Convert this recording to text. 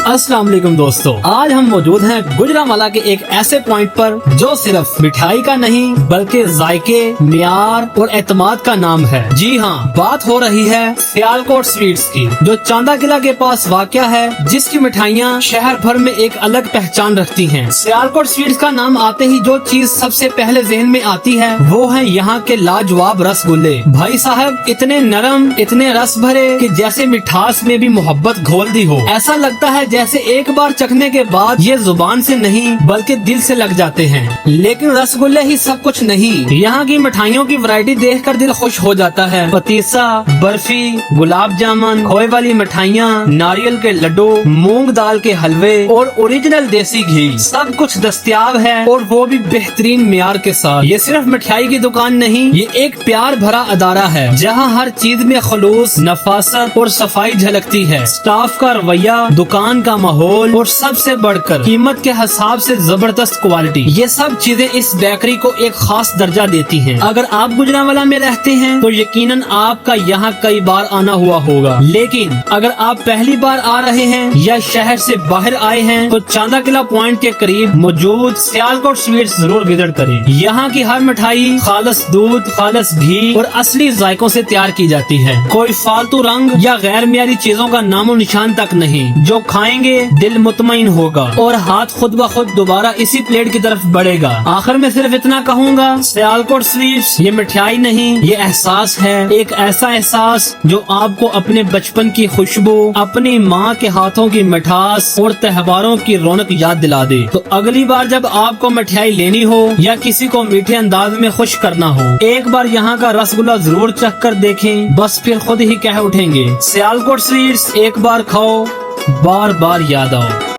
अस्सलाम वालेकुम दोस्तों, आज हम मौजूद हैं गुजरांवाला के एक ऐसे पॉइंट पर जो सिर्फ मिठाई का नहीं बल्कि जायके, मियार और एतमाद का नाम है। जी हाँ, बात हो रही है सियालकोट स्वीट्स की, जो चांदा किला के पास वाक़या है, जिसकी मिठाइयाँ शहर भर में एक अलग पहचान रखती हैं। सियालकोट स्वीट्स का नाम आते ही जो चीज सबसे पहले ज़हन में आती है वो है यहाँ के लाजवाब रसगुल्ले। भाई साहब, इतने नरम, इतने रस भरे कि जैसे मिठास में भी मोहब्बत घोल दी हो। ऐसा लगता है जैसे एक बार चखने के बाद ये जुबान से नहीं बल्कि दिल से लग जाते हैं। लेकिन रसगुल्ले ही सब कुछ नहीं, यहाँ की मिठाइयों की वैरायटी देखकर दिल खुश हो जाता है। पतीसा, बर्फी, गुलाब जामुन, खोए वाली मिठाइयाँ, नारियल के लड्डू, मूंग दाल के हलवे और ओरिजिनल देसी घी, सब कुछ दस्तयाब है और वो भी बेहतरीन मियार के साथ। ये सिर्फ मिठाई की दुकान नहीं, ये एक प्यार भरा अदारा है जहाँ हर चीज में खलूस, नफासत और सफाई झलकती है। स्टाफ का रवैया, दुकान का माहौल और सबसे बढ़कर कीमत के हिसाब से जबरदस्त क्वालिटी, ये सब चीजें इस बेकरी को एक खास दर्जा देती हैं। अगर आप गुजरांवाला में रहते हैं तो यकीनन आपका यहाँ कई बार आना हुआ होगा, लेकिन अगर आप पहली बार आ रहे हैं या शहर से बाहर आए हैं तो चांदा किला पॉइंट के करीब मौजूद सियालकोट स्वीट्स जरूर विजिट करें। यहाँ की हर मिठाई खालिस दूध, खालिस घी और असली जायकों से तैयार की जाती है। कोई फालतू रंग या गैर मियारी चीजों का नामो निशान तक नहीं। जो खाएंगे दिल मुतमईन होगा और हाथ खुद ब खुद दोबारा इसी प्लेट की तरफ बढ़ेगा। आखिर में सिर्फ इतना कहूँगा, सियालकोट स्वीट्स ये मिठाई नहीं, ये एहसास है। एक ऐसा एहसास जो आपको अपने बचपन की खुशबू, अपनी माँ के हाथों की मिठास और त्योहारों की रौनक याद दिला दे। तो अगली बार जब आपको मिठाई लेनी हो या किसी को मीठे अंदाज में खुश करना हो, एक बार यहाँ का रसगुल्ला जरूर चख कर देखें, बस फिर खुद ही कह उठेंगे, सियालकोट स्वीट्स एक बार खाओ, बार बार याद आओ।